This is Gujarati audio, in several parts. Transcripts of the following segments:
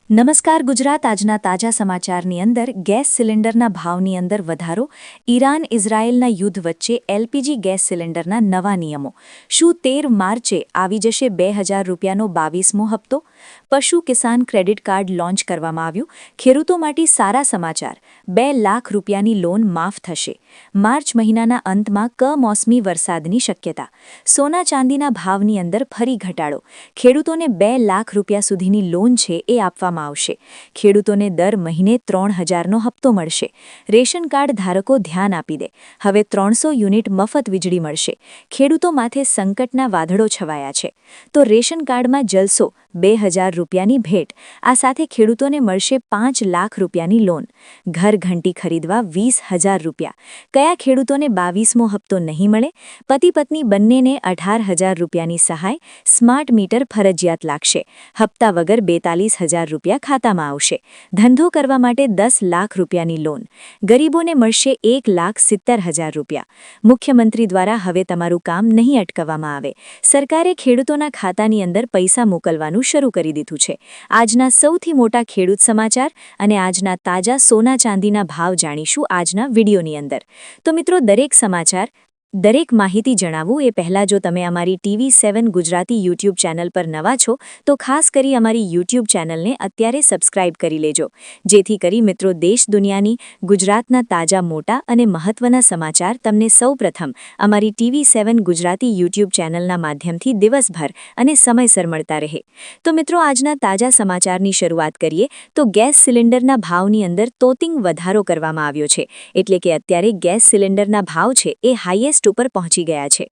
નમસ્કાર ગુજરાત આજના તાજા સમાચારની અંદર ગેસ સિલિન્ડરના ભાવની અંદર વધારો ઈરાન ઇઝરાયેલના યુદ્ધ વચ્ચે એલપીજી ગેસ સિલિન્ડરના નવા નિયમો શું 13 માર્ચે આવી જશે ₹2000નો 22મો હપ્તો પશુ કિસાન ક્રેડિટ કાર્ડ લોન્ચ કરવામાં આવ્યું ખેડૂતો માટે સારા સમાચાર ₹2 લાખની લોન માફ થશે માર્ચ મહિનાના અંતમાં કમોસમી વરસાદની શક્યતા સોના ચાંદીના ભાવની અંદર ફરી ઘટાડો ખેડૂતોને ₹2 લાખ સુધીની લોન છે એ આપવામાં આવશે ખેડૂતોને દર મહિને 3000નો હપ્તો મળશે રેશન કાર્ડ ધારકો ધ્યાન આપી દે હવે 300 યુનિટ મફત વીજળી મળશે ખેડૂતો માથે સંકટના વાદળો છવાયા છે તો રેશન કાર્ડમાં જલસો ₹2000ની ભેટ આ સાથે ખેડૂતોને મળશે ₹5 લાખની લોન ઘર ઘંટી ખરીદવા ₹20000 કયા ખેડૂતોને 22મો હપ્તો નહીં મળે પતિ પત્ની બંનેને ₹18000ની સહાય સ્માર્ટ મીટર ફરજિયાત લાગશે હપ્તા વગર ₹42000 ખાતામાં આવશે ધંધો કરવા માટે ₹10 લાખની લોન ગરીબોને મળશે ₹1,70,000 મુખ્યમંત્રી દ્વારા હવે તમારું કામ નહીં અટકાવવામાં આવે સરકારે ખેડૂતોના ખાતાની અંદર પૈસા મોકલવાનું શરૂ કરી દીધું છે આજના સૌથી મોટા ખેડૂત સમાચાર અને આજના તાજા સોના ચાંદીના ભાવ જાણીશું આજના વિડીયોની અંદર તો મિત્રો દરેક માહિતી જણાવું એ પહેલાં જો તમે અમારી TV7 ગુજરાતી YouTube ચેનલ પર નવા છો તો ખાસ કરી અમારી YouTube ચેનલને અત્યારે સબસ્ક્રાઇબ કરી લેજો જેથી કરી મિત્રો દેશ દુનિયાની ગુજરાતના તાજા મોટા અને મહત્વના સમાચાર તમને સૌપ્રથમ અમારી TV7 ગુજરાતી YouTube ચેનલના માધ્યમથી દિવસભર અને સમયસર મળતા રહે તો મિત્રો આજના તાજા સમાચારની શરૂઆત કરીએ તો ગેસ સિલિન્ડરના ભાવની અંદર તોતિંગ વધારો કરવામાં આવ્યો છે એટલે કે અત્યારે ગેસ સિલિન્ડરના ભાવ છે એ હાઈએસ્ટ ઉપર પહોંચી ગયા છે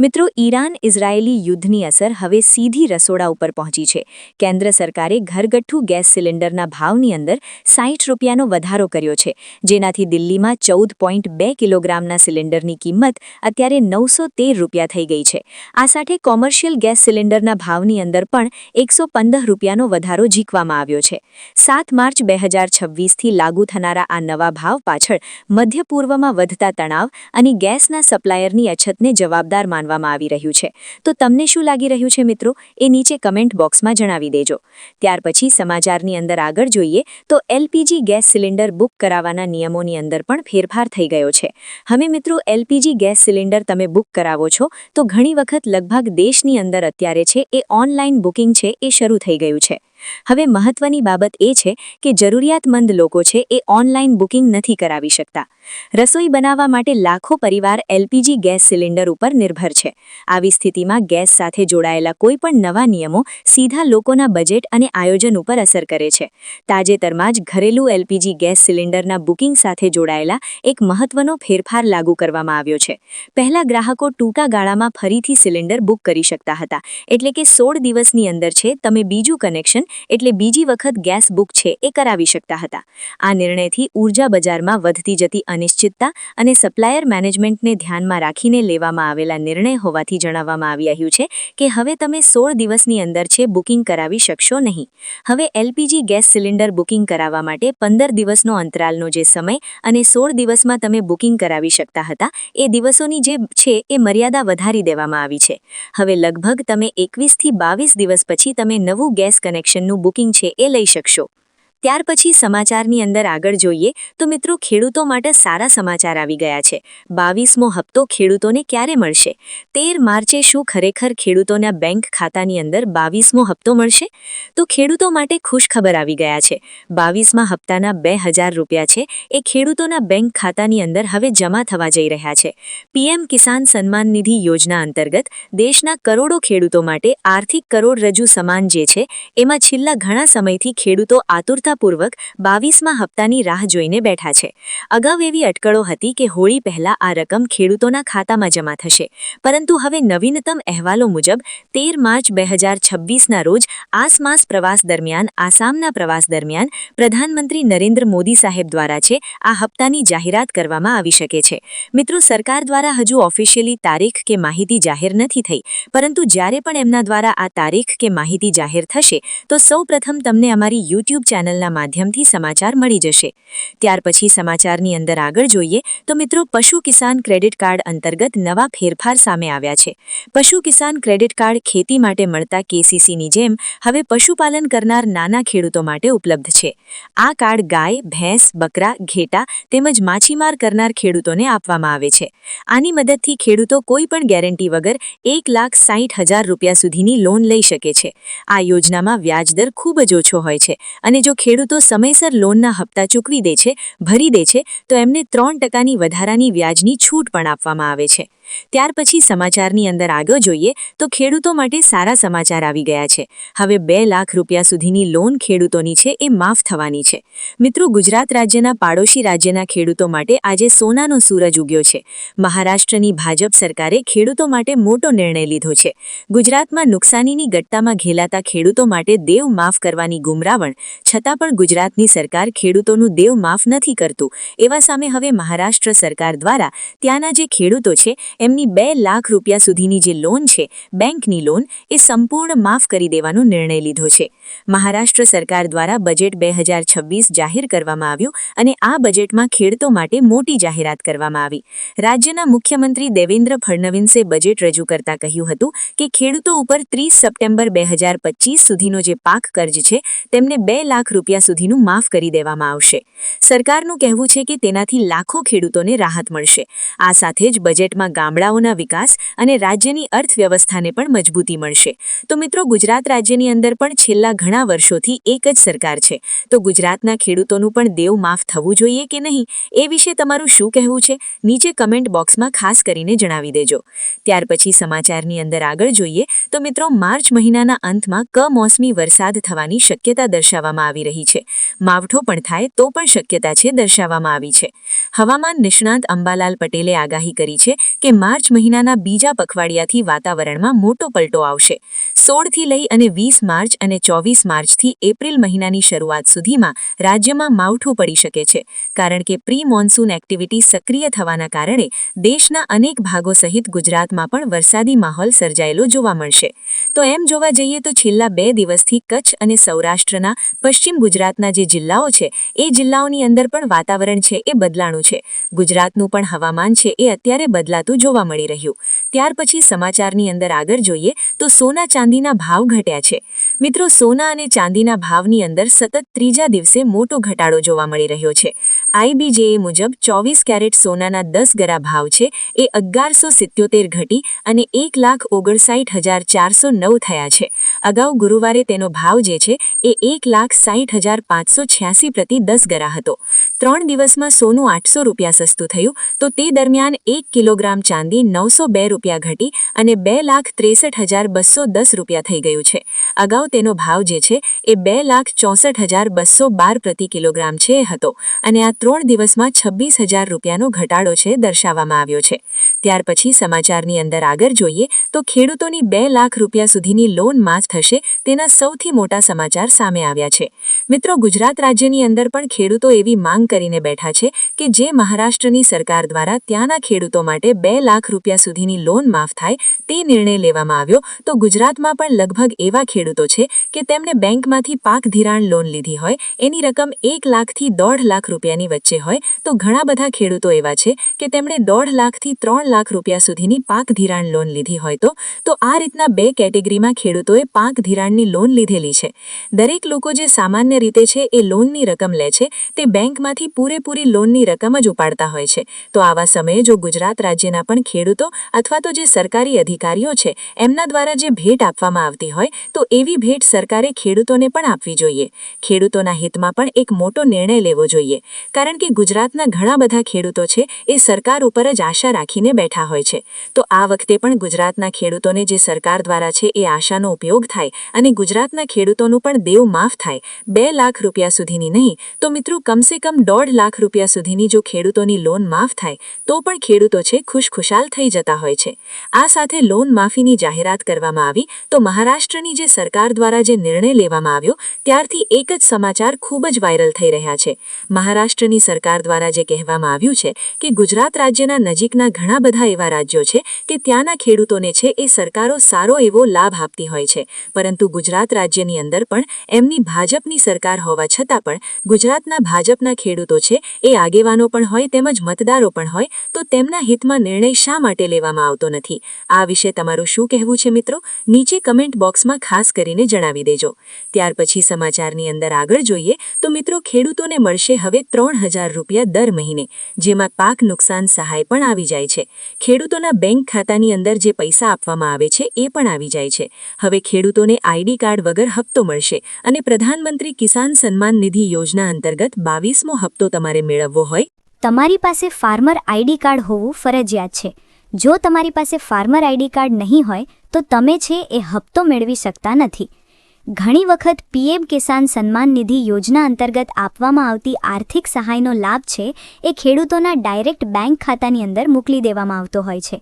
મિત્રો ઈરાન ઇઝરાયેલી યુદ્ધની અસર હવે સીધી રસોડા ઉપર પહોંચી છે કેન્દ્ર સરકારે ઘરગથ્થુ ગેસ સિલિન્ડરના ભાવની અંદર ₹60નો વધારો કર્યો છે જેનાથી દિલ્હીમાં 14.2 કિલોગ્રામના સિલિન્ડરની કિંમત અત્યારે ₹913 થઈ ગઈ છે આ સાથે કોમર્શિયલ ગેસ સિલિન્ડરના ભાવની અંદર પણ ₹115નો વધારો ઝીકવામાં આવ્યો છે 7 માર્ચ 2026થી લાગુ થનારા આ નવા ભાવ પાછળ મધ્ય પૂર્વમાં વધતા તણાવ અને ગેસના સપ્લાયરની અછતને જવાબદાર માનવામાં આવી રહ્યું છે તો તમને શું લાગી રહ્યું છે મિત્રો એ નીચે કમેન્ટ બોક્સમાં જણાવી દેજો ત્યાર પછી સમાચારની અંદર આગળ જોઈએ તો એલપીજી ગેસ સિલિન્ડર બુક કરાવવાના નિયમોની અંદર પણ ફેરફાર થઈ ગયો છે હવે મિત્રો એલપીજી ગેસ સિલિન્ડર તમે બુક કરાવો છો તો ઘણી વખત લગભગ દેશની અંદર અત્યારે છે એ ઓનલાઈન બુકિંગ છે એ શરૂ થઈ ગયું છે હવે મહત્વની બાબત એ છે કે જરૂરિયાતમંદ લોકો છે એ ઓનલાઈન બુકિંગ નથી કરાવી શકતા રસોઈ બનાવવા માટે લાખો પરિવાર એલપીજી ગેસ સિલિન્ડર ઉપર નિર્ભર છે આવી સ્થિતિમાં ગેસ સાથે જોડાયેલા કોઈ પણ નવા નિયમો સીધા લોકોના બજેટ અને આયોજન ઉપર અસર કરે છે તાજેતરમાં જ ઘરેલું એલપીજી ગેસ સિલિન્ડરના બુકિંગ સાથે જોડાયેલા એક મહત્વનો ફેરફાર લાગુ કરવામાં આવ્યો છે પહેલા ગ્રાહકો ટૂંકા ગાળામાં ફરીથી સિલિન્ડર બુક કરી શકતા હતા એટલે કે 16 દિવસની અંદર છે તમે બીજું કનેક્શન એટલે બીજી વખત ગેસ બુક છે એ કરાવી શકતા હતા આ નિર્ણયથી ઊર્જા બજારમાં વધતી જતી અનિશ્ચિતતા અને સપ્લાયર મેનેજમેન્ટને ધ્યાનમાં રાખીને લેવામાં આવેલા નિર્ણય હોવાથી જણાવવામાં આવી રહ્યું છે કે હવે તમે 16 દિવસની અંદર છે બુકિંગ કરાવી શકશો નહીં હવે એલપીજી ગેસ સિલિન્ડર બુકિંગ કરાવવા માટે 15 દિવસનો અંતરાલનો જે સમય અને 16 દિવસમાં તમે બુકિંગ કરાવી શકતા હતા એ દિવસોની જે છે એ મર્યાદા વધારી દેવામાં આવી છે હવે લગભગ તમે 21 થી 22 દિવસ પછી તમે નવું ગેસ કનેક્શન નું બુકિંગ છે એ લઈ શકશો ત્યાર પછી સમાચારની અંદર આગળ જોઈએ તો મિત્રો ખેડૂતો માટે સારા સમાચાર આવી ગયા છે 22મો હપ્તો ખેડૂતોને ક્યારે મળશે 13 માર્ચે શું ખરેખર ખેડૂતોના બેંક ખાતાની અંદર 22મો હપ્તો મળશે તો ખેડૂતો માટે ખુશખબર આવી ગયા છે 22મા હપ્તાના ₹2000 છે એ ખેડૂતોના બેંક ખાતાની અંદર હવે જમા થવા જઈ રહ્યા છે પીએમ કિસાન સન્માન નિધિ યોજના અંતર્ગત દેશના કરોડો ખેડૂતો માટે આર્થિક કરોડરજ્જુ સમાન જે છે એમાં છેલ્લા ઘણા સમયથી ખેડૂતો આતુરતા પૂર્વક 22મા હપ્તાની રાહ જોઈને બેઠા છે અગાઉ એવી અટકળો હતી કે હોળી પહેલા આ રકમ ખેડૂતોના ખાતામાં જમા થશે પરંતુ હવે નવીનતમ અહેવાલો મુજબ 13 માર્ચ 2026ના રોજ આસમાસ પ્રવાસ દરમિયાન આસામના પ્રવાસ દરમિયાન પ્રધાનમંત્રી નરેન્દ્ર મોદી સાહેબ દ્વારા છે આ હપ્તાની જાહેરાત કરવામાં આવી શકે છે મિત્રો સરકાર દ્વારા હજુ ઓફિશિયલી તારીખ કે માહિતી જાહેર નથી થઈ પરંતુ જ્યારે પણ એમના દ્વારા આ તારીખ કે માહિતી જાહેર થશે તો સૌપ્રથમ તમને અમારી YouTube ચેનલના ચેનલના માધ્યમથી સમાચાર મળી જશે। ત્યાર પછી સમાચારની અંદર આગળ જોઈએ તો મિત્રો પશુ કિસાન ક્રેડિટ કાર્ડ અંતર્ગત નવા ફેરફાર સામે આવ્યા છે। પશુ કિસાન ક્રેડિટ કાર્ડ ખેતી માટે મળતા કેસીસીની જેમ હવે પશુપાલન કરનાર નાના ખેડૂતો માટે ઉપલબ્ધ છે। આ કાર્ડ ગાય, ભેંસ, બકરા, ઘેટા તેમજ માછીમાર કરનાર ખેડૂતોને આપવામાં આવે છે। આની મદદથી ખેડૂતો કોઈ પણ ગેરંટી વગર 1,60,000 રૂપિયા સુધીની લોન લઈ શકે છે। આ યોજનામાં વ્યાજદર ખૂબ જ ઓછો હોય છે અને જો ખેડૂતો સમયસર લોનના હપ્તા ચૂકવી દે છે, ભરી દે છે તો એમને 3% વધારાની વ્યાજની છૂટ પણ આપવામાં આવે છે। ત્યાર પછી સમાચારની અંદર આગળ જોઈએ તો ખેડૂતો માટે સારા સમાચાર આવી ગયા છે। હવે 2 લાખ રૂપિયા સુધીની લોન ખેડૂતોની છે એ માફ થવાની છે। મિત્રો, ગુજરાત રાજ્યના પાડોશી રાજ્યના ખેડૂતો માટે આજે સોનાનો સૂરજ ઉગ્યો છે। મહારાષ્ટ્રની ભાજપ સરકારે ખેડૂતો માટે મોટો નિર્ણય લીધો છે। ગુજરાતમાં નુકસાનીની ગટ્ટામાં ઘેલાતા ખેડૂતો માટે દેવ માફ કરવાની ગુમરાવણ છતાં પણ ગુજરાતની સરકાર ખેડૂતોનું દેવ માફ નથી કરતું। એવા સામે હવે મહારાષ્ટ્ર સરકાર દ્વારા ત્યાંના જે ખેડૂતો છે એમની 2 લાખ રૂપિયા સુધીની જે લોન છે, બેંકની લોન, એ સંપૂર્ણ માફ કરી દેવાનો નિર્ણય લીધો છે। મહારાષ્ટ્ર સરકાર દ્વારા બજેટ 2026 જાહેર કરવામાં આવ્યું અને આ બજેટમાં ખેડૂતો માટે મોટી જાહેરાત કરવામાં આવી। રાજ્યના મુખ્યમંત્રી દેવેન્દ્ર ફડણવીસે બજેટ રજૂ કરતા કહ્યું હતું કે ખેડૂતો ઉપર 30 સપ્ટેમ્બર 2025 સુધીનો જે પાક કર્જ છે તેમને 2 લાખ રૂપિયા સુધીનું માફ કરી દેવામાં આવશે। સરકારનું કહેવું છે કે તેનાથી લાખો ખેડૂતોને રાહત મળશે। આ સાથે જ બજેટમાં ગામડાઓના વિકાસ અને રાજ્યની અર્થવ્યવસ્થાને પણ મજબૂતી મળશે। તો મિત્રો, ગુજરાત રાજ્યની અંદર પણ છેલ્લા ઘણા વર્ષોથી એક જ સરકાર છે, તો ગુજરાતના ખેડૂતોનું પણ દેવ માફ થવું જોઈએ કે નહીં, એ વિશે તમારું શું કહેવું છે? નીચે કમેન્ટ બોક્સમાં ખાસ કરીને જણાવી દેજો। ત્યાર પછી સમાચારની અંદર આગળ જોઈએ તો મિત્રો, માર્ચ મહિનાના અંતમાં કમોસમી વરસાદ થવાની શક્યતા દર્શાવવામાં આવી રહી છે। માવઠો પણ થાય તો પણ શક્યતા છે દર્શાવવામાં આવી છે। હવામાન નિષ્ણાત અંબાલાલ પટેલે આગાહી કરી છે કે માર્ચ મહિનાના બીજા પખવાડિયાથી વાતાવરણમાં મોટો પલટો આવશે। 16 થી લઈ અને 20 માર્ચ અને 24 માર્ચથી એપ્રિલ મહિનાની શરૂઆત સુધીમાં રાજ્યમાં માવઠું પડી શકે છે, કારણ કે પ્રી મોન્સૂન એક્ટિવિટી સક્રિય થવાના કારણે દેશના અનેક ભાગો સહિત ગુજરાતમાં પણ વરસાદી માહોલ સર્જાયેલો જોવા મળશે। તો એમ જોવા જઈએ તો છેલ્લા 2 દિવસથી કચ્છ અને સૌરાષ્ટ્રના પશ્ચિમ ગુજરાતના જે જિલ્લાઓ છે એ જિલ્લાઓની અંદર પણ વાતાવરણ છે એ બદલાણું છે। ગુજરાતનું પણ હવામાન છે એ અત્યારે બદલાતું જોવા મળી રહ્યું। ત્યાર પછી સમાચારની અંદર આગળ જોઈએ તો સોના ચાંદીના ભાવ ઘટ્યા છે। મિત્રો, સોના અને ચાંદીના ભાવની અંદર સતત ત્રીજા દિવસે મોટો ઘટાડો જોવા મળી રહ્યો છે। IBJA મુજબ 24 કેરેટ સોનાના 10 ગરા ભાવ છે એ 1177 ઘટી અને 1,59,409 થયા છે। અગાઉ ગુરુવારે તેનો ભાવ જે છે એ 1,60,586 પ્રતિ 10 ગરા હતો। 3 દિવસમાં સોનું 800 રૂપિયા સસ્તું થયું, તો તે દરમિયાન 1 કિલોગ્રામ ચાંદી 902 રૂપિયા ઘટી અને 2,63,210 રૂપિયા થઈ ગયું છે। અગાઉ તેનો ભાવ જે છે એ 2,64,212 પ્રતિ કિલોગ્રામ છે હતો અને આ 3 દિવસમાં 26,000 રૂપિયાનો ઘટાડો છે દર્શાવવામાં આવ્યો છે। ત્યાર પછી સમાચારની અંદર આગળ જોઈએ તો ખેડૂતોની 2 લાખ રૂપિયા સુધીની લોન માફ થશે તેના સૌથી મોટા સમાચાર સામે આવ્યા છે। મિત્રો, ગુજરાત રાજ્યની અંદર પણ ખેડૂતો એવી માંગ કરીને બેઠા છે કે જે મહારાષ્ટ્રની સરકાર દ્વારા ત્યાંના ખેડૂતો માટે 2 લાખ રૂપિયા સુધીની લોન માફ થાય તે નિર્ણય લેવામાં આવ્યો, તો ગુજરાતમાં પણ લગભગ એવા ખેડૂતો છે કે તેમણે બેંકમાંથી પાક ધિરાણ લોન લીધી હોય, એની રકમ 1 લાખથી 1.5 લાખ રૂપિયાની વચ્ચે હોય, તો ઘણા બધા ખેડૂતો એવા છે કે તેમણે 1.5 લાખથી 3 લાખ રૂપિયા સુધીની પાક ધિરાણ લોન લીધી હોય તો આ રીતના 2 કેટેગરીમાં ખેડૂતોએ પાક ધિરાણની લોન લીધેલી છે। દરેક લોકો જે સામાન્ય રીતે છે એ લોનની રકમ લે છે તે બેંકમાંથી પૂરેપૂરી લોનની રકમ જ ઉપાડતા હોય છે। તો આવા સમયે જો ગુજરાત રાજ્યના પણ ખેડૂતો અથવા તો જે સરકારી અધિકારીઓ છે એમના દ્વારા જે ભેટ આપવામાં આવતી હોય તો એવી ભેટ સરકારે ખેડૂતોને પણ આપવી જોઈએ। ખેડૂતોના હિતમાં પણ એક મોટો નિર્ણય લેવો જોઈએ, કારણ કે ગુજરાતના ઘણા બધા ખેડૂતો છે એ સરકાર ઉપર જ આશા રાખીને બેઠા હોય છે। તો આ વખતે પણ ગુજરાતના ખેડૂતોને જે સરકાર દ્વારા છે એ આશાનો ઉપયોગ થાય અને ગુજરાતના ખેડૂતોનું પણ દેવ માફ થાય। 2 લાખ રૂપિયા સુધીની નહીં તો મિત્રો કમસે કમ 1.5 લાખ રૂપિયા સુધીની જો ખેડૂતોની લોન માફ થાય તો પણ ખેડૂતો છે ખુશખુશાલ થઈ જતા હોય છે। આ સાથે લોન માફીની જાહેરાત કરવામાં આવી તો મહારાષ્ટ્રની જે સરકાર દ્વારા જે નિર્ણય લેવામાં આવ્યો ત્યારથી એક જ સમાચાર ખૂબ જ વાયરલ થઈ રહ્યા છે. મહારાષ્ટ્રની સરકાર દ્વારા જે કહેવામાં આવ્યું છે કે ગુજરાત રાજ્યના નજીકના ઘણા બધા એવા રાજ્યો છે કે ત્યાંના ખેડૂતોને છે એ સરકારો સારો એવો લાભ આપતી હોય છે, પરંતુ ગુજરાત રાજ્યની અંદર પણ એમની ભાજપની સરકાર હોવા છતાં પણ ગુજરાતના ભાજપના ખેડૂતો છે એ આગેવાનો પણ હોય તેમજ મતદારો પણ હોય તો તેમના હિતમાં નિર્ણય શા માટે લેવામાં આવતો નથી? આ વિશે તમારું શું કહેવું છે મિત્રો? નીચે કમેન્ટ બોક્સમાં ખાસ કરીને જણાવી દેજો. ત્યાર પછી સમાચારની અંદર આગળ જોઈએ તો મિત્રો, ખેડૂતોને મળશે હવે 3000 રૂપિયા દર મહિને, જેમાં પાક નુકસાન સહાય પણ આવી જાય છે. ખેડૂતોના બેંક ખાતાની અંદર જે પૈસા આપવામાં આવે છે એ પણ આવી જાય છે. હવે ખેડૂતોને આઈડી કાર્ડ વગર હપ્તો મળશે અને પ્રધાનમંત્રી કિસાન સન્માન નિધિ યોજના અંતર્ગત 22મો હપ્તો તમારે મેળવવો હોય તમારી પાસે ફાર્મર આઈડી કાર્ડ હોવું ફરજિયાત છે. જો તમારી પાસે ફાર્મર આઈડી કાર્ડ નહીં હોય તો તમે છે એ હપ્તો મેળવી શકતા નથી. ઘણી વખત પીએમ કિસાન સન્માન નિધિ યોજના અંતર્ગત આપવામાં આવતી આર્થિક સહાયનો લાભ છે એ ખેડૂતોના ડાયરેક્ટ બેંક ખાતાની અંદર મોકલી દેવામાં આવતો હોય છે.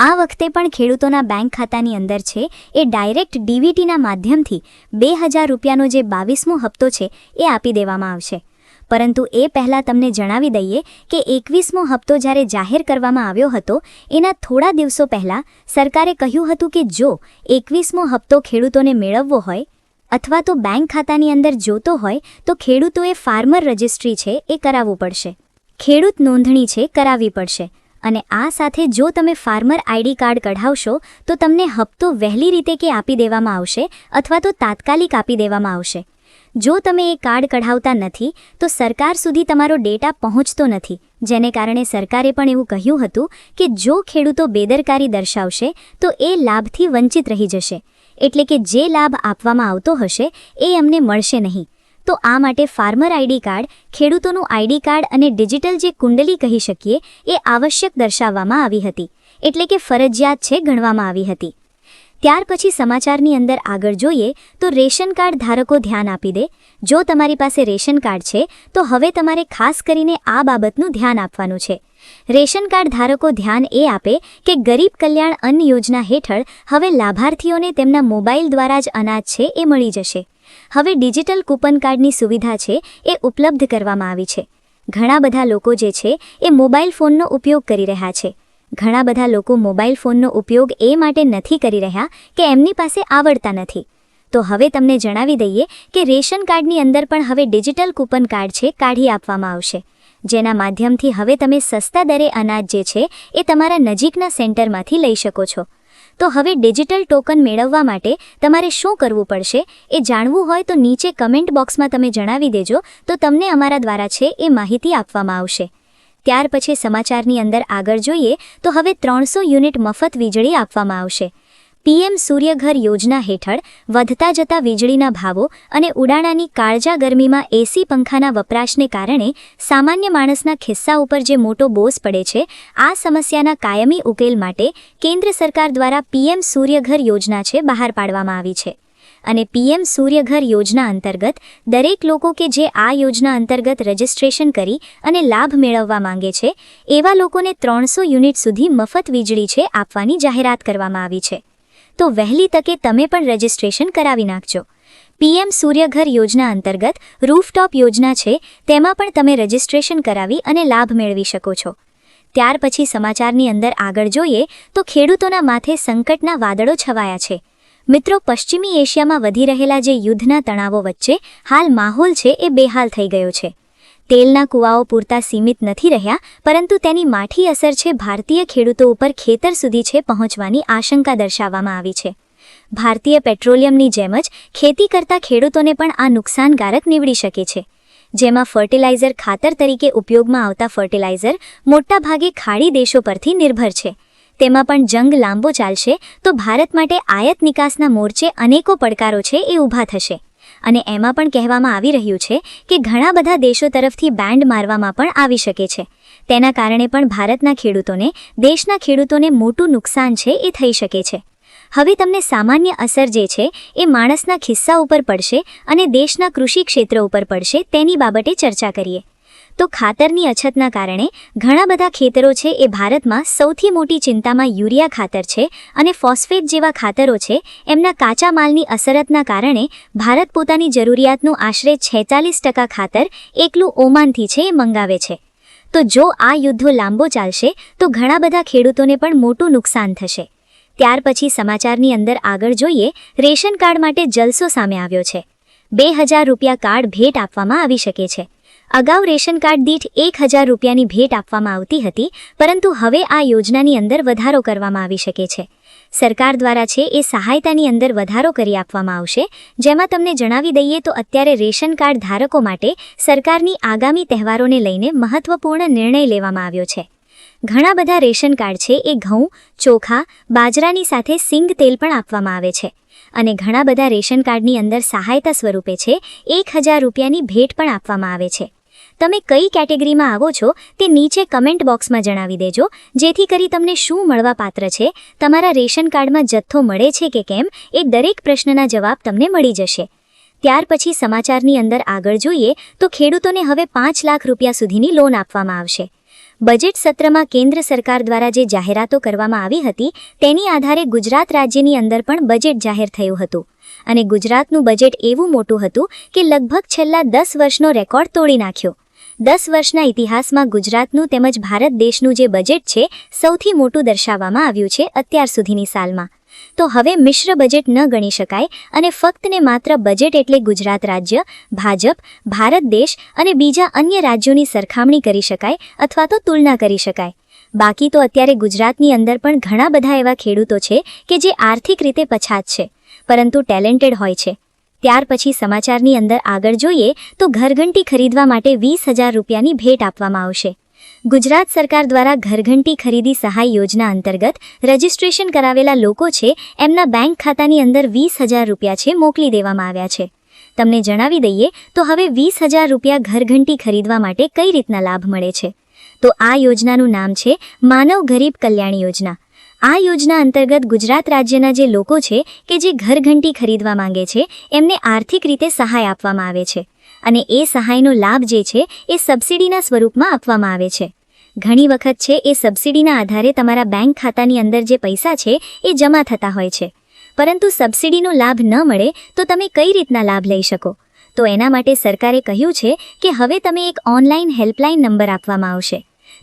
આ વખતે પણ ખેડૂતોના બેંક ખાતાની અંદર છે એ ડાયરેક્ટ ડીબીટીના માધ્યમથી 2000 રૂપિયાનો જે 22મો હપ્તો છે એ આપી દેવામાં આવશે. પરંતુ એ પહેલાં તમને જણાવી દઈએ કે 21મો હપ્તો જ્યારે જાહેર કરવામાં આવ્યો હતો એના થોડા દિવસો પહેલાં સરકારે કહ્યું હતું કે જો 21મો હપ્તો ખેડૂતોને મેળવવો હોય અથવા તો બેંક ખાતાની અંદર જોતો હોય તો ખેડૂતોએ ફાર્મર રજિસ્ટ્રી છે એ કરાવવું પડશે, ખેડૂત નોંધણી છે કરાવવી પડશે. અને આ સાથે જો તમે ફાર્મર આઈડી કાર્ડ કઢાવશો તો તમને હપ્તો વહેલી રીતે કે આપી દેવામાં આવશે અથવા તો તાત્કાલિક આપી દેવામાં આવશે. જો તમે એ કાર્ડ કઢાવતા નથી તો સરકાર સુધી તમારો ડેટા પહોંચતો નથી, જેને કારણે સરકારે પણ એવું કહ્યું હતું કે જો ખેડૂતો બેદરકારી દર્શાવશે તો એ લાભથી વંચિત રહી જશે, એટલે કે જે લાભ આપવામાં આવતો હશે એ અમને મળશે નહીં. તો આ માટે ફાર્મર આઈડી કાર્ડ, ખેડૂતોનું આઈડી કાર્ડ અને ડિજિટલ જે કુંડલી કહી શકીએ એ આવશ્યક દર્શાવવામાં આવી હતી, એટલે કે ફરજિયાત છે ગણવામાં આવી હતી. ત્યાર પછી સમાચારની અંદર આગળ જોઈએ તો રેશન કાર્ડ ધારકો ધ્યાન આપી દે. જો તમારી પાસે રેશન કાર્ડ છે તો હવે તમારે ખાસ કરીને આ બાબતનું ધ્યાન આપવાનું છે. રેશન કાર્ડ ધારકો ધ્યાન એ આપે કે ગરીબ કલ્યાણ અન્ન યોજના હેઠળ હવે લાભાર્થીઓને તેમના મોબાઈલ દ્વારા જ અનાજ છે એ મળી જશે. હવે ડિજિટલ કૂપન કાર્ડની સુવિધા છે એ ઉપલબ્ધ કરવામાં આવી છે. ઘણા બધા લોકો જે છે એ મોબાઈલ ફોનનો ઉપયોગ કરી રહ્યા છે. ઘણા બધા લોકો મોબાઈલ ફોનનો ઉપયોગ એ માટે નથી કરી રહ્યા કે એમની પાસે આવડતા નથી. તો હવે તમને જણાવી દઈએ કે રેશન કાર્ડની અંદર પણ હવે ડિજિટલ કૂપન કાર્ડ છે કાઢી આપવામાં આવશે, જેના માધ્યમથી હવે તમે સસ્તા દરે અનાજ જે છે એ તમારા નજીકના સેન્ટરમાંથી લઈ શકો છો. તો હવે ડિજિટલ ટોકન મેળવવા માટે તમારે શું કરવું પડશે એ જાણવું હોય તો નીચે કમેન્ટ બોક્સમાં તમે જણાવી દેજો, તો તમને અમારા દ્વારા છે એ માહિતી આપવામાં આવશે. ત્યાર પછી સમાચારની અંદર આગળ જોઈએ તો હવે 300 યુનિટ મફત વીજળી આપવામાં આવશે. પીએમ સૂર્યઘર યોજના હેઠળ વધતા જતા વીજળીના ભાવો અને ઉડાણાની કાળજા ગરમીમાં એસી પંખાના વપરાશને કારણે સામાન્ય માણસના ખિસ્સા ઉપર જે મોટો બોઝ પડે છે, આ સમસ્યાના કાયમી ઉકેલ માટે કેન્દ્ર સરકાર દ્વારા પીએમ સૂર્યઘર યોજના છે બહાર પાડવામાં આવી છે. અને પીએમ સૂર્યઘર યોજના અંતર્ગત દરેક લોકો કે જે આ યોજના અંતર્ગત રજિસ્ટ્રેશન કરી અને લાભ મેળવવા માંગે છે એવા લોકોને 300 યુનિટ સુધી મફત વીજળી છે આપવાની જાહેરાત કરવામાં આવી છે. તો વહેલી તકે તમે પણ રજિસ્ટ્રેશન કરાવી નાખજો. પીએમ સૂર્યઘર યોજના અંતર્ગત રૂફટોપ યોજના છે તેમાં પણ તમે રજિસ્ટ્રેશન કરાવી અને લાભ મેળવી શકો છો. ત્યાર પછી સમાચારની અંદર આગળ જોઈએ તો ખેડૂતોના માથે સંકટના વાદળો છવાયા છે. મિત્રો, પશ્ચિમી એશિયામાં વધી રહેલા જે યુદ્ધના તણાવો વચ્ચે હાલ માહોલ છે એ બેહાલ થઈ ગયો છે. તેલના કૂવાઓ પૂરતા સીમિત નથી રહ્યા, પરંતુ તેની માઠી અસર છે ભારતીય ખેડૂતો ઉપર ખેતર સુધી છે પહોંચવાની આશંકા દર્શાવવામાં આવી છે. ભારતીય પેટ્રોલિયમની જેમ જ ખેતી કરતા ખેડૂતોને પણ આ નુકસાનકારક નીવડી શકે છે. જેમાં ફર્ટિલાઇઝર ખાતર તરીકે ઉપયોગમાં આવતા ફર્ટિલાઇઝર મોટાભાગે ખાડી દેશો પરથી નિર્ભર છે. તેમાં પણ જંગ લાંબો ચાલશે તો ભારત માટે આયાત નિકાસના મોરચે અનેકો પડકારો છે એ ઊભા થશે. અને એમાં પણ કહેવામાં આવી રહ્યું છે કે ઘણા બધા દેશો તરફથી બેન્ડ મારવામાં પણ આવી શકે છે. તેના કારણે પણ ભારતના ખેડૂતોને, દેશના ખેડૂતોને મોટું નુકસાન છે એ થઈ શકે છે. હવે તમને સામાન્ય અસર જે છે એ માણસના ખિસ્સા ઉપર પડશે અને દેશના કૃષિ ક્ષેત્ર ઉપર પડશે તેની બાબતે ચર્ચા કરીએ. તો ખાતરની અછતના કારણે ઘણા બધા ખેતરો છે એ ભારતમાં સૌથી મોટી ચિંતામાં યુરિયા ખાતર છે અને ફોસ્ફેટ જેવા ખાતરો છે એમના કાચા માલની અસરતના કારણે ભારત પોતાની જરૂરિયાતનું આશરે 46% ખાતર એકલું ઓમાનથી છે એ મંગાવે છે. તો જો આ યુદ્ધો લાંબો ચાલશે તો ઘણા બધા ખેડૂતોને પણ મોટું નુકસાન થશે. ત્યાર પછી સમાચારની અંદર આગળ જોઈએ, રેશન કાર્ડ માટે જલસો સામે આવ્યો છે. 2000 રૂપિયા કાર્ડ ભેટ આપવામાં આવી શકે છે. અગાઉ રેશન કાર્ડ દીઠ 1000 રૂપિયાની ભેટ આપવામાં આવતી હતી, પરંતુ હવે આ યોજનાની અંદર વધારો કરવામાં આવી શકે છે. સરકાર દ્વારા છે એ સહાયતાની અંદર વધારો કરી આપવામાં આવશે. જેમાં તમને જણાવી દઈએ તો અત્યારે રેશન કાર્ડ ધારકો માટે સરકારની આગામી તહેવારોને લઈને મહત્વપૂર્ણ નિર્ણય લેવામાં આવ્યો છે. ઘણા બધા રેશન કાર્ડ છે એ ઘઉં, ચોખા, બાજરાની સાથે સિંગ તેલ પણ આપવામાં આવે છે અને ઘણા બધા રેશન કાર્ડની અંદર સહાયતા સ્વરૂપે છે 1000 રૂપિયાની ભેટ પણ આપવામાં આવે છે. તમે કઈ કેટેગરીમાં આવો છો તે નીચે કમેન્ટ બોક્સમાં જણાવી દેજો, જેથી કરી તમને શું મળવા પાત્ર છે, તમારા રેશન કાર્ડમાં જથ્થો મળે છે કે કેમ, એ દરેક પ્રશ્નના જવાબ તમને મળી જશે. ત્યાર પછી સમાચારની અંદર આગળ જોઈએ તો ખેડૂતોને હવે 5 લાખ રૂપિયા સુધીની લોન આપવામાં આવશે. બજેટ સત્રમાં કેન્દ્ર સરકાર દ્વારા જે જાહેરાતો કરવામાં આવી હતી તેની આધારે ગુજરાત રાજ્યની અંદર પણ બજેટ જાહેર થયું હતું અને ગુજરાતનું બજેટ એવું મોટું હતું કે લગભગ છેલ્લા 10 વર્ષનો રેકોર્ડ તોડી નાખ્યો. 10 વર્ષના ઇતિહાસમાં ગુજરાતનું તેમજ ભારત દેશનું જે બજેટ છે સૌથી મોટું દર્શાવવામાં આવ્યું છે અત્યાર સુધીની સાલમાં. તો હવે મિશ્ર બજેટ ન ગણી શકાય અને ફક્ત ને માત્ર બજેટ એટલે ગુજરાત રાજ્ય, ભાજપ, ભારત દેશ અને બીજા અન્ય રાજ્યોની સરખામણી કરી શકાય અથવા તો તુલના કરી શકાય. બાકી તો અત્યારે ગુજરાતની અંદર પણ ઘણા બધા એવા ખેડૂતો છે કે જે આર્થિક રીતે પછાત છે પરંતુ ટેલેન્ટેડ હોય છે. ત્યાર પછી સમાચારની અંદર આગળ જોઈએ તો ઘરઘંટી ખરીદવા માટે 20,000 રૂપિયાની ભેટ આપવામાં આવશે. ગુજરાત સરકાર દ્વારા ઘરઘંટી ખરીદી સહાય યોજના અંતર્ગત રજીસ્ટ્રેશન કરાવેલા લોકો છે એમના બેંક ખાતાની અંદર 20,000 રૂપિયા છે મોકલી દેવામાં આવ્યા છે. તમને જણાવી દઈએ તો હવે 20,000 રૂપિયા ઘરઘંટી ખરીદવા માટે કઈ રીતના લાભ મળે છે. તો આ યોજનાનું નામ છે માનવ ગરીબ કલ્યાણ યોજના. આ યોજના અંતર્ગત ગુજરાત રાજ્યના જે લોકો છે કે જે ઘરઘંટી ખરીદવા માંગે છે એમને આર્થિક રીતે સહાય આપવામાં આવે છે અને એ સહાયનો લાભ જે છે એ સબસિડીના સ્વરૂપમાં આપવામાં આવે છે. ઘણી વખત છે એ સબસિડીના આધારે તમારા બેંક ખાતાની અંદર જે પૈસા છે એ જમા થતા હોય છે, પરંતુ સબસિડીનો લાભ ન મળે તો તમે કઈ રીતના લાભ લઈ શકો? તો એના માટે સરકારે કહ્યું છે કે હવે તમે એક ઓનલાઈન હેલ્પલાઇન નંબર આપવામાં આવશે.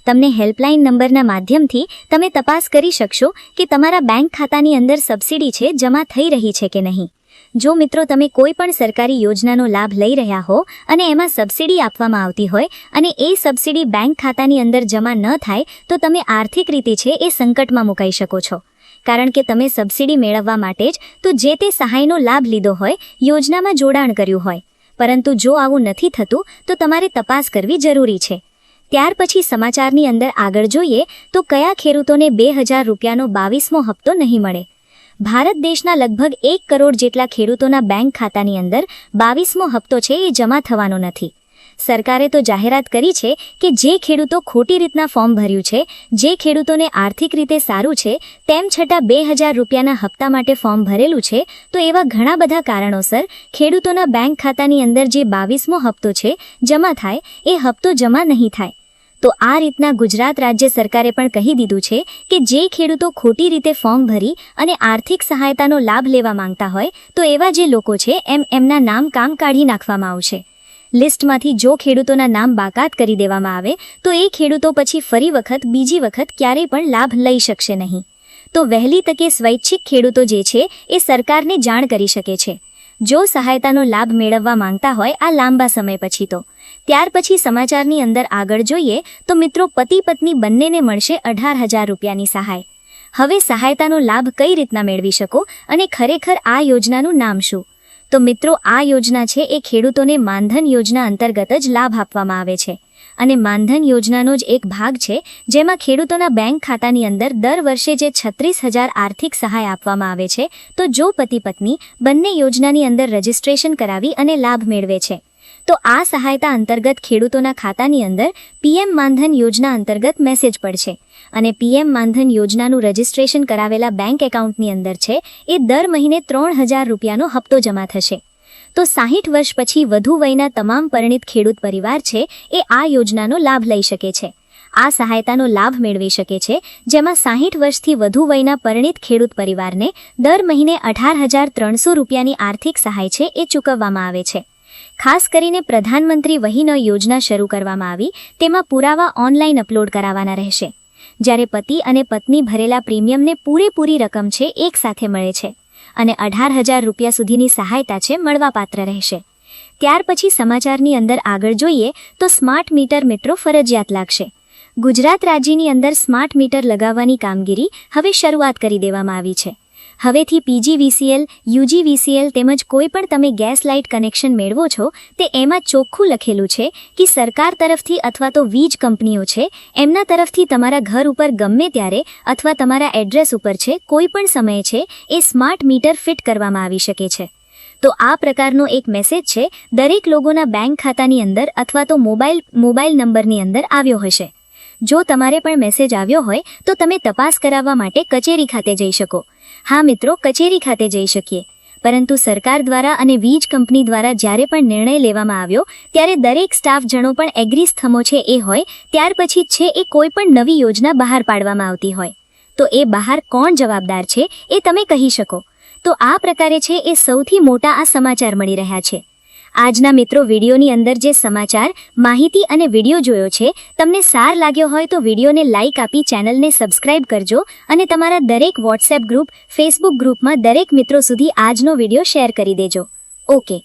તમને હેલ્પલાઇન નંબરના માધ્યમથી તમે તપાસ કરી શકશો કે તમારા બેંક ખાતાની અંદર સબસિડી છે જમા થઈ રહી છે કે નહીં. જો મિત્રો તમે કોઈ પણ સરકારી યોજનાનો લાભ લઈ રહ્યા હો અને એમાં સબસિડી આપવામાં આવતી હોય અને એ સબસિડી બેંક ખાતાની અંદર જમા ન થાય તો તમે આર્થિક રીતે છે એ સંકટમાં મુકાઈ શકો છો. કારણ કે તમે સબસિડી મેળવવા માટે જ તો જે તે સહાયનો લાભ લીધો હોય, યોજનામાં જોડાણ કર્યું હોય, પરંતુ જો આવું નથી થતું તો તમારે તપાસ કરવી જરૂરી છે. ત્યાર પછી સમાચારની અંદર આગળ જોઈએ તો કયા ખેડૂતોને 2000 રૂપિયાનો 22મો હપ્તો નહીં મળે. ભારત દેશના લગભગ 1 કરોડ જેટલા ખેડૂતોના બેંક ખાતાની અંદર 22મો હપ્તો છે એ જમા થવાનો નથી. સરકારે તો જાહેરાત કરી છે કે જે ખેડૂતો ખોટી રીતના ફોર્મ ભર્યું છે, જે ખેડૂતોને આર્થિક રીતે સારું છે તેમ છતાં 2000 રૂપિયાના હપ્તા માટે ફોર્મ ભરેલું છે, તો એવા ઘણા બધા કારણોસર ખેડૂતોના બેંક ખાતાની અંદર જે 22મો હપ્તો છે જમા થાય એ હપ્તો જમા નહીં થાય. તો આ રીતના ગુજરાત રાજ્ય સરકારે પણ કહી દીધું છે કે જે ખેડૂતો ખોટી રીતે ફોર્મ ભરી અને આર્થિક સહાયતાનો લાભ લેવા માંગતા હોય તો એવા જે લોકો છે એમના નામ કામ કાઢી નાખવામાં આવશે. લિસ્ટમાંથી જો ખેડૂતોના નામ બાકાત કરી દેવામાં આવે તો એ ખેડૂતો પછી ફરી વખત બીજી વખત ક્યારેય પણ લાભ લઈ શકશે નહીં. તો વહેલી તકે સ્વૈચ્છિક ખેડૂતો જે છે એ સરકારને જાણ કરી શકે છે જો સહાયતાનો લાભ મેળવવા માંગતા હોય આ લાંબા સમય પછી. તો ત્યાર પછી સમાચારની અંદર આગળ જોઈએ તો મિત્રો પતિ પત્ની બંનેને મળશે 18,000 રૂપિયાની સહાય. હવે સહાયતાનો લાભ કઈ રીતના મેળવી શકો અને ખરેખર આ યોજનાનું નામ શું? તો મિત્રો આ યોજના છે એ ખેડૂતોને માનધન યોજના અંતર્ગત જ લાભ આપવામાં આવે છે અને માનધન યોજનાનો જ એક ભાગ છે જેમાં ખેડૂતોના બેંક ખાતાની અંદર દર વર્ષે જે 36,000 આર્થિક સહાય આપવામાં આવે છે. તો જો પતિ પત્ની બંને યોજનાની અંદર રજીસ્ટ્રેશન કરાવી અને લાભ મેળવે છે તો આ સહાયતા અંતર્ગત ખેડૂતોના ખાતાની અંદર પીએમ માનધન યોજના અંતર્ગત મેસેજ પડશે અને પીએમ માનધન યોજનાનું રજીસ્ટ્રેશન કરાવેલા બેંક એકાઉન્ટની અંદર છે એ દર મહિને 3,000 રૂપિયાનો હપ્તો જમા થશે. તો 60 વર્ષ પછી વધુ વયના તમામ પરિણિત ખેડૂત પરિવાર છે એ આ યોજનાનો લાભ લઈ શકે છે. આ સહાયતાનો લાભ મેળવી શકે છે, જેમાં 60 વર્ષથી વધુ વયના પરિણિત ખેડૂત પરિવારને દર મહિને 18,300 રૂપિયાની આર્થિક સહાય છે એ ચૂકવવામાં આવે છે. ખાસ કરીને પ્રધાનમંત્રી વહીનો યોજના શરૂ કરવામાં આવી, તેમાં પુરાવા ઓનલાઈન અપલોડ કરાવવાના રહેશે. જ્યારે પતિ અને પત્ની ભરેલા પ્રીમિયમને પૂરેપૂરી રકમ છે એક સાથે મળે છે અને 18,000 રૂપિયા સુધીની સહાયતા છે મળવાપાત્ર રહેશે. ત્યાર પછી સમાચારની અંદર આગળ જોઈએ તો સ્માર્ટ મીટર મિત્રો ફરજિયાત લાગશે. ગુજરાત રાજ્યની અંદર સ્માર્ટ મીટર લગાવવાની કામગીરી હવે શરૂઆત કરી દેવામાં આવી છે. હવેથી PGVCL, UGVCL તેમજ કોઈ પણ તમે ગેસ લાઇટ કનેક્શન મેળવો છો તે એમાં ચોખ્ખું લખેલું છે કે સરકાર તરફથી અથવા તો વીજ કંપનીઓ છે એમના તરફથી તમારા ઘર ઉપર ગમે ત્યારે અથવા તમારા એડ્રેસ ઉપર છે કોઈ પણ સમયે છે એ સ્માર્ટ મીટર ફિટ કરવામાં આવી શકે છે. તો આ પ્રકારનો એક મેસેજ છે દરેક લોકોના બેંક ખાતાની અંદર અથવા તો મોબાઈલ નંબરની અંદર આવ્યો હશે. જો તમારે પણ મેસેજ આવ્યો હોય તો તમે તપાસ કરાવવા માટે કચેરી ખાતે જઈ શકો. હા મિત્રો, કચેરી ખાતે જઈ શકીએ, પરંતુ સરકાર દ્વારા અને વીજ કંપની દ્વારા જ્યારે પણ નિર્ણય લેવામાં આવ્યો ત્યારે દરેક સ્ટાફ જણો પણ એગ્રી સ્તંભો છે એ હોય ત્યાર પછી છે એ કોઈ પણ નવી યોજના બહાર પાડવામાં આવતી હોય તો એ બહાર કોણ જવાબદાર છે એ તમે કહી શકો. તો આ પ્રકારે છે એ સૌથી મોટા આ સમાચાર મળી રહ્યા છે. આજના મિત્રો વિડીયોની અંદર જે સમાચાર, માહિતી અને વિડીયો જોયો છે તમને સાર લાગ્યો હોય તો વિડીયોને લાઇક આપી ચેનલને સબસ્ક્રાઇબ કરજો અને તમારા દરેક વોટ્સએપ ગ્રુપ, ફેસબુક ગ્રુપમાં દરેક મિત્રો સુધી આજનો વિડીયો શેર કરી દેજો. ઓકે.